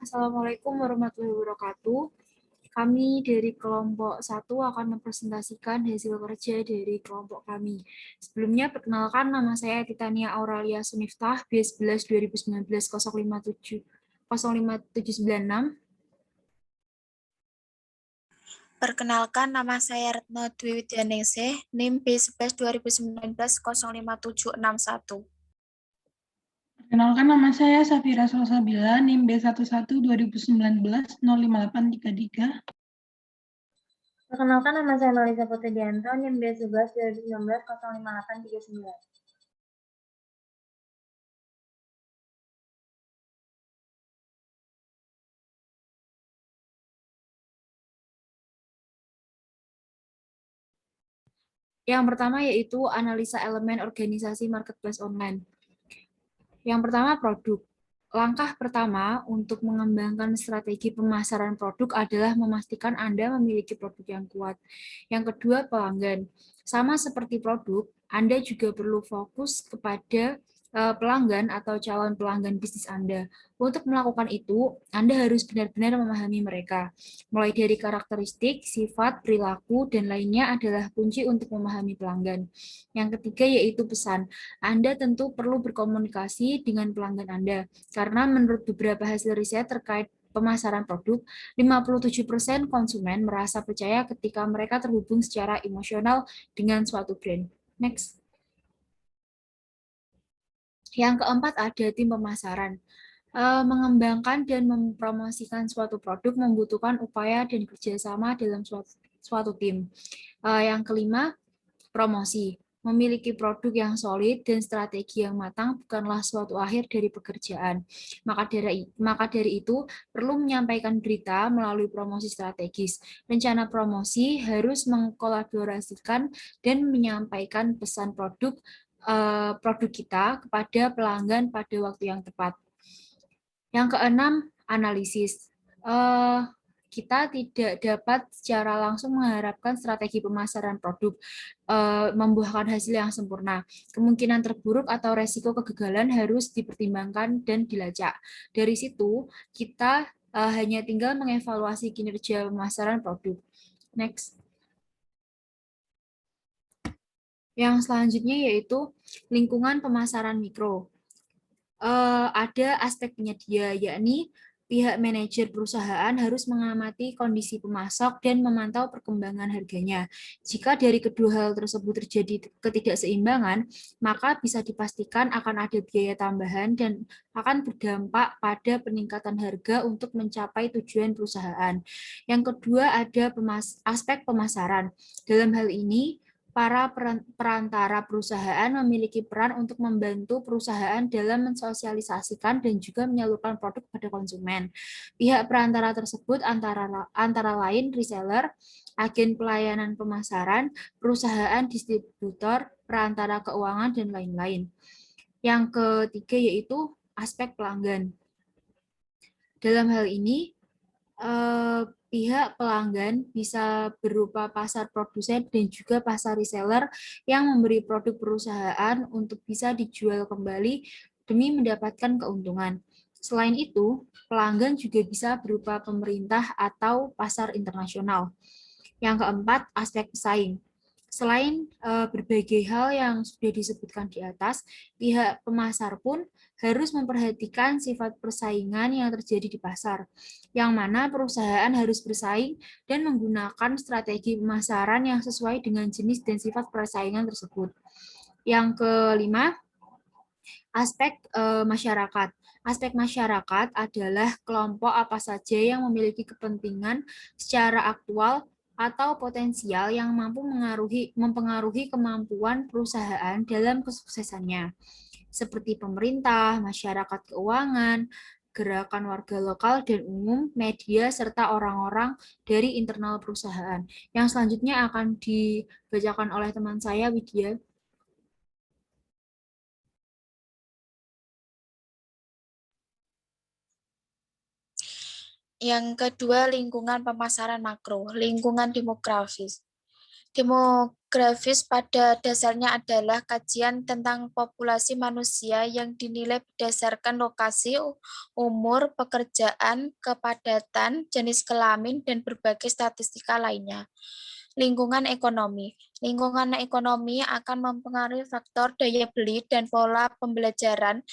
Assalamualaikum warahmatullahi wabarakatuh. Kami dari kelompok 1 akan mempresentasikan hasil kerja dari kelompok kami. Sebelumnya, perkenalkan nama saya Titania Auralia Suniftah, B11 2019 057 05796. Perkenalkan, nama saya Retno Dwi Widyaningsih, NIM B11 2019 05761. Perkenalkan, nama saya Safira Salsabila, NIM B11 2019 05833. Perkenalkan, nama saya Melisa Putridianto, NIM B11 2019 05839. Yang pertama yaitu analisa elemen organisasi marketplace online. Yang pertama, produk. Langkah pertama untuk mengembangkan strategi pemasaran produk adalah memastikan Anda memiliki produk yang kuat. Yang kedua, pelanggan. Sama seperti produk, Anda juga perlu fokus kepada pelanggan atau calon pelanggan bisnis Anda. Untuk melakukan itu, Anda harus benar-benar memahami mereka. Mulai dari karakteristik, sifat, perilaku, dan lainnya adalah kunci untuk memahami pelanggan. Yang ketiga yaitu pesan. Anda tentu perlu berkomunikasi dengan pelanggan Anda, karena menurut beberapa hasil riset terkait pemasaran produk, 57% konsumen merasa percaya ketika mereka terhubung secara emosional dengan suatu brand. Next. Yang keempat ada tim pemasaran. Mengembangkan dan mempromosikan suatu produk membutuhkan upaya dan kerjasama dalam suatu tim. Yang kelima, promosi. Memiliki produk yang solid dan strategi yang matang bukanlah suatu akhir dari pekerjaan. Maka dari itu, perlu menyampaikan berita melalui promosi strategis. Rencana promosi harus mengkolaborasikan dan menyampaikan pesan produk kita kepada pelanggan pada waktu yang tepat. Yang keenam, analisis. Kita tidak dapat secara langsung mengharapkan strategi pemasaran produk membuahkan hasil yang sempurna. Kemungkinan terburuk atau resiko kegagalan harus dipertimbangkan dan dilacak. Dari situ, kita hanya tinggal mengevaluasi kinerja pemasaran produk. Next. Yang selanjutnya yaitu lingkungan pemasaran mikro. Ada aspek penyedia, yakni pihak manajer perusahaan harus mengamati kondisi pemasok dan memantau perkembangan harganya. Jika dari kedua hal tersebut terjadi ketidakseimbangan, maka bisa dipastikan akan ada biaya tambahan dan akan berdampak pada peningkatan harga untuk mencapai tujuan perusahaan. Yang kedua ada aspek pemasaran. Dalam hal ini, para perantara perusahaan memiliki peran untuk membantu perusahaan dalam mensosialisasikan dan juga menyalurkan produk pada konsumen. Pihak perantara tersebut antara lain reseller, agen pelayanan pemasaran, perusahaan distributor, perantara keuangan, dan lain-lain. Yang ketiga yaitu aspek pelanggan. Dalam hal ini, pihak pelanggan bisa berupa pasar produsen dan juga pasar reseller yang memberi produk perusahaan untuk bisa dijual kembali demi mendapatkan keuntungan. Selain itu, pelanggan juga bisa berupa pemerintah atau pasar internasional. Yang keempat, aspek pesaing. Selain berbagai hal yang sudah disebutkan di atas, pihak pemasar pun harus memperhatikan sifat persaingan yang terjadi di pasar, yang mana perusahaan harus bersaing dan menggunakan strategi pemasaran yang sesuai dengan jenis dan sifat persaingan tersebut. Yang kelima, aspek masyarakat. Aspek masyarakat adalah kelompok apa saja yang memiliki kepentingan secara aktual atau potensial yang mampu mempengaruhi kemampuan perusahaan dalam kesuksesannya, seperti pemerintah, masyarakat keuangan, gerakan warga lokal dan umum, media, serta orang-orang dari internal perusahaan. Yang selanjutnya akan dibacakan oleh teman saya, Widya. Yang kedua, lingkungan pemasaran makro, lingkungan demografis. Demografis pada dasarnya adalah kajian tentang populasi manusia yang dinilai berdasarkan lokasi, umur, pekerjaan, kepadatan, jenis kelamin, dan berbagai statistika lainnya. Lingkungan ekonomi. Lingkungan ekonomi akan mempengaruhi faktor daya beli dan pola pembelajaran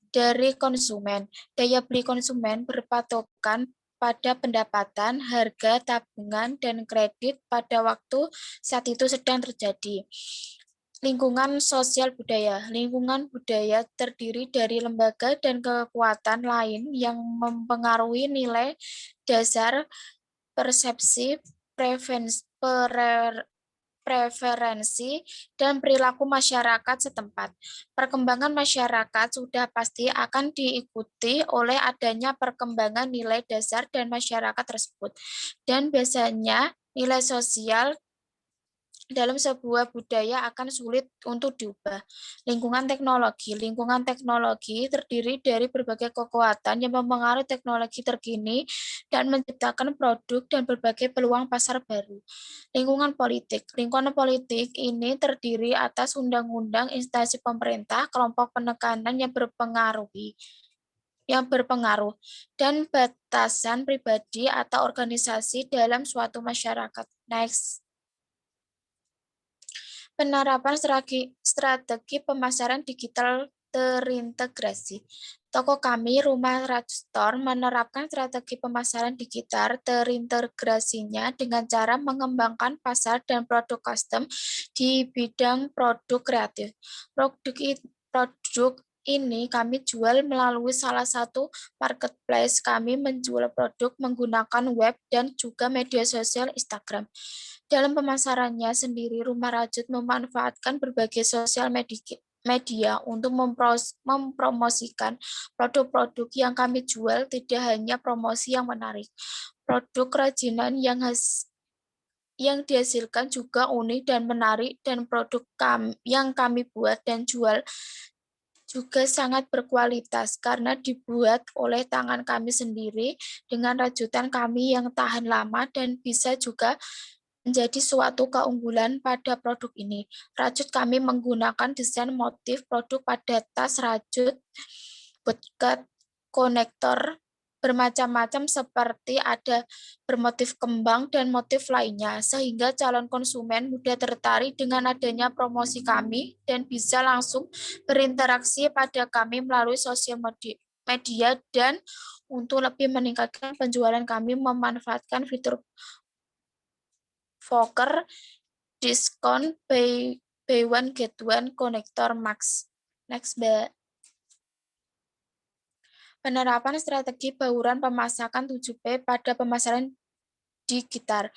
dari konsumen. Daya beli konsumen berpatokan pada pendapatan, harga, tabungan, dan kredit pada waktu saat itu sedang terjadi. Lingkungan sosial budaya. Lingkungan budaya terdiri dari lembaga dan kekuatan lain yang mempengaruhi nilai dasar, persepsi, preferensi, dan perilaku masyarakat setempat. Perkembangan masyarakat sudah pasti akan diikuti oleh adanya perkembangan nilai dasar dan masyarakat tersebut. Dan biasanya nilai sosial dalam sebuah budaya akan sulit untuk diubah. Lingkungan teknologi. Lingkungan teknologi terdiri dari berbagai kekuatan yang mempengaruhi teknologi terkini dan menciptakan produk dan berbagai peluang pasar baru. Lingkungan politik. Lingkungan politik ini terdiri atas undang-undang, instansi pemerintah, kelompok penekanan yang berpengaruh, dan batasan pribadi atau organisasi dalam suatu masyarakat. Next. Penerapan strategi pemasaran digital terintegrasi. Toko kami, Rumah Raju Store, menerapkan strategi pemasaran digital terintegrasinya dengan cara mengembangkan pasar dan produk custom di bidang produk kreatif. Produk ini kami jual melalui salah satu marketplace. Kami menjual produk menggunakan web dan juga media sosial Instagram. Dalam pemasarannya sendiri, Rumah Rajut memanfaatkan berbagai sosial media untuk mempromosikan produk-produk yang kami jual. Tidak hanya promosi yang menarik, produk kerajinan yang dihasilkan juga unik dan menarik, dan produk yang kami buat dan jual juga sangat berkualitas karena dibuat oleh tangan kami sendiri dengan rajutan kami yang tahan lama dan bisa juga menjadi suatu keunggulan pada produk ini. Rajut kami menggunakan desain motif produk pada tas rajut, bootcut, konektor bermacam-macam seperti ada bermotif kembang dan motif lainnya, sehingga calon konsumen mudah tertarik dengan adanya promosi kami dan bisa langsung berinteraksi pada kami melalui sosial media. Dan untuk lebih meningkatkan penjualan, kami memanfaatkan fitur Fokker diskon buy one get one konektor max. Next, Mbak. Penerapan strategi bauran pemasakan 7P pada pemasaran digital.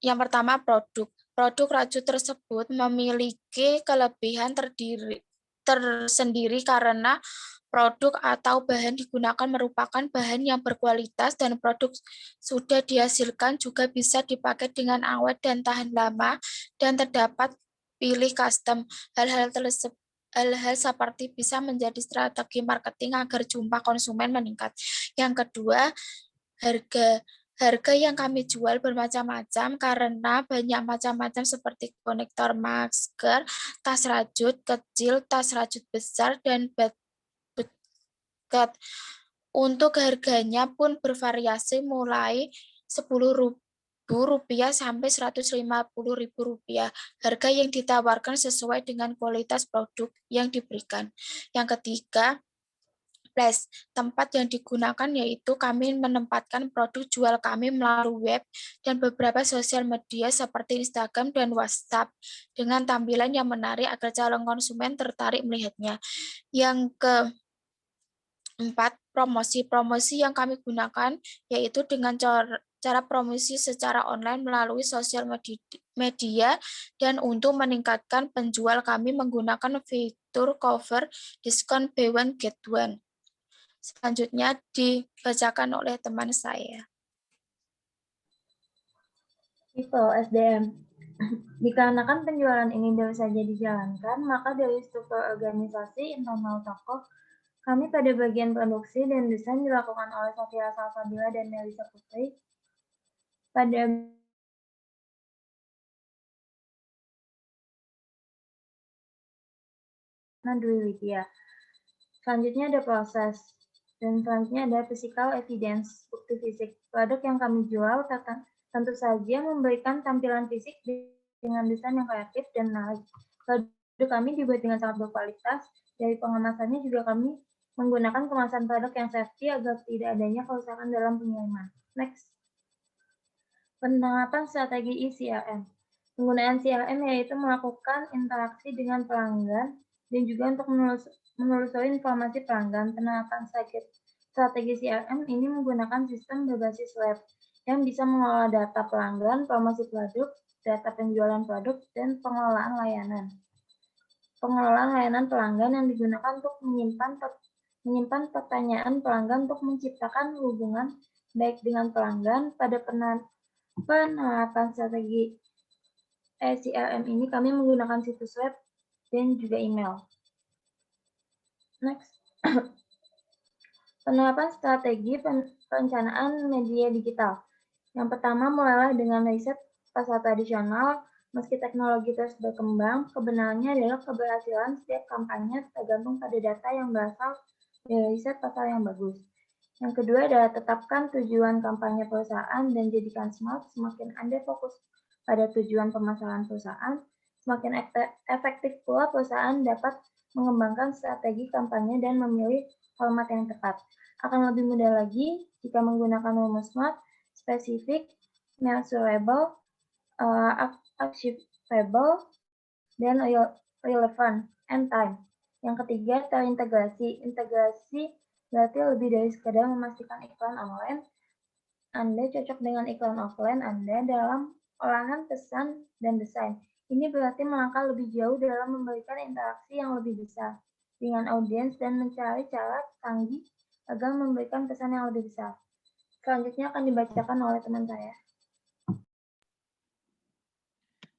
Yang pertama, produk. Produk rajut tersebut memiliki kelebihan tersendiri karena produk atau bahan digunakan merupakan bahan yang berkualitas dan produk sudah dihasilkan juga bisa dipakai dengan awet dan tahan lama dan terdapat pilih custom. Hal-hal seperti bisa menjadi strategi marketing agar jumlah konsumen meningkat. Yang kedua, harga. Harga yang kami jual bermacam-macam karena banyak macam-macam seperti konektor masker, tas rajut kecil, tas rajut besar, dan bucket. Untuk harganya pun bervariasi mulai Rp10.000 sampai Rp150.000. Harga yang ditawarkan sesuai dengan kualitas produk yang diberikan. Yang ketiga, place. Tempat yang digunakan yaitu kami menempatkan produk jual kami melalui web dan beberapa sosial media seperti Instagram dan WhatsApp dengan tampilan yang menarik agar calon konsumen tertarik melihatnya. Yang keempat, promosi. Promosi yang kami gunakan yaitu dengan cara promosi secara online melalui sosial media dan untuk meningkatkan penjual kami menggunakan fitur cover diskon buy one get one. Selanjutnya dibacakan oleh teman saya. People SDM. Dikarenakan penjualan ini baru saja dijalankan, maka dari struktur organisasi internal toko, kami pada bagian produksi dan desain dilakukan oleh Sofia Salsabila dan Melisa Putri. Pada Dwi Widya. Selanjutnya ada proses. Dan selanjutnya ada physical evidence, bukti fisik. Produk yang kami jual tentu saja memberikan tampilan fisik dengan desain yang kreatif dan menarik. Produk kami dibuat dengan sangat berkualitas. Dari pengemasannya juga kami menggunakan kemasan produk yang safety agar tidak adanya kerusakan dalam pengiriman. Next. Penerapan strategi eCRM. Penggunaan CRM yaitu melakukan interaksi dengan pelanggan dan juga untuk menelusuri informasi pelanggan. Penerapan strategi CRM ini menggunakan sistem berbasis web yang bisa mengelola data pelanggan, promosi produk, data penjualan produk, dan pengelolaan layanan. Pengelolaan layanan pelanggan yang digunakan untuk menyimpan pertanyaan pelanggan untuk menciptakan hubungan baik dengan pelanggan. Pada penerapan strategi CRM ini kami menggunakan situs web dan juga email. Next. Penerapan strategi perencanaan media digital. Yang pertama, mulailah dengan riset pasar tradisional. Meski teknologi terus berkembang, kebenarannya adalah keberhasilan setiap kampanye tergantung pada data yang berasal dari riset pasar yang bagus. Yang kedua adalah tetapkan tujuan kampanye perusahaan dan jadikan smart. Semakin Anda fokus pada tujuan pemasaran perusahaan, semakin efektif pula perusahaan dapat mengembangkan strategi kampanye dan memilih format yang tepat. Akan lebih mudah lagi jika menggunakan rumus SMART, spesifik, measurable, achievable, dan relevant, and time. Yang ketiga, terintegrasi. Integrasi berarti lebih dari sekadar memastikan iklan online. Anda cocok dengan iklan offline Anda dalam olahan pesan dan desain. Ini berarti melangkah lebih jauh dalam memberikan interaksi yang lebih besar dengan audiens dan mencari cara canggih agar memberikan pesan yang lebih besar. Selanjutnya akan dibacakan oleh teman saya.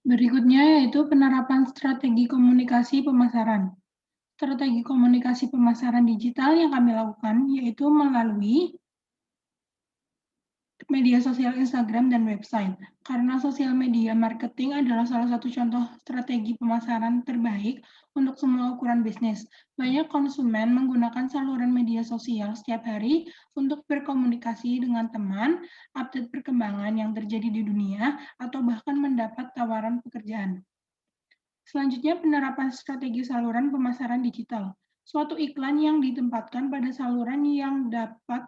Berikutnya yaitu penerapan strategi komunikasi pemasaran. Strategi komunikasi pemasaran digital yang kami lakukan yaitu melalui media sosial Instagram dan website. Karena sosial media marketing adalah salah satu contoh strategi pemasaran terbaik untuk semua ukuran bisnis. Banyak konsumen menggunakan saluran media sosial setiap hari untuk berkomunikasi dengan teman, update perkembangan yang terjadi di dunia, atau bahkan mendapat tawaran pekerjaan. Selanjutnya, penerapan strategi saluran pemasaran digital. Suatu iklan yang ditempatkan pada saluran yang dapat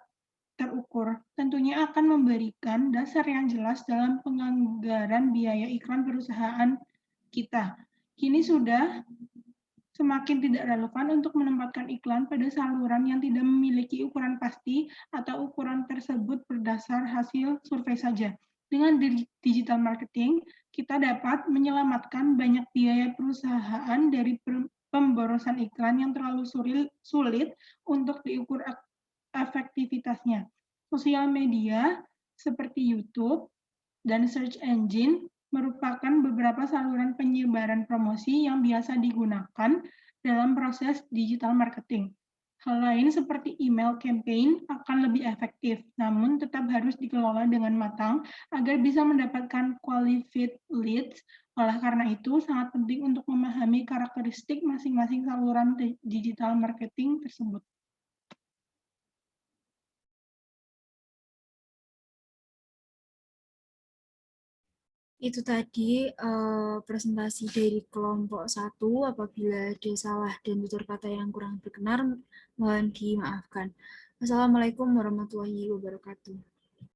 terukur tentunya akan memberikan dasar yang jelas dalam penganggaran biaya iklan perusahaan kita. Kini sudah semakin tidak relevan untuk menempatkan iklan pada saluran yang tidak memiliki ukuran pasti atau ukuran tersebut berdasar hasil survei saja. Dengan digital marketing, kita dapat menyelamatkan banyak biaya perusahaan dari pemborosan iklan yang terlalu sulit untuk diukur efektivitasnya. Sosial media seperti YouTube dan search engine merupakan beberapa saluran penyebaran promosi yang biasa digunakan dalam proses digital marketing. Hal lain seperti email campaign akan lebih efektif, namun tetap harus dikelola dengan matang agar bisa mendapatkan qualified leads. Oleh karena itu, sangat penting untuk memahami karakteristik masing-masing saluran digital marketing tersebut. Itu tadi presentasi dari kelompok 1. Apabila ada salah dan tutur kata yang kurang berkenan, mohon dimaafkan. Wassalamualaikum warahmatullahi wabarakatuh.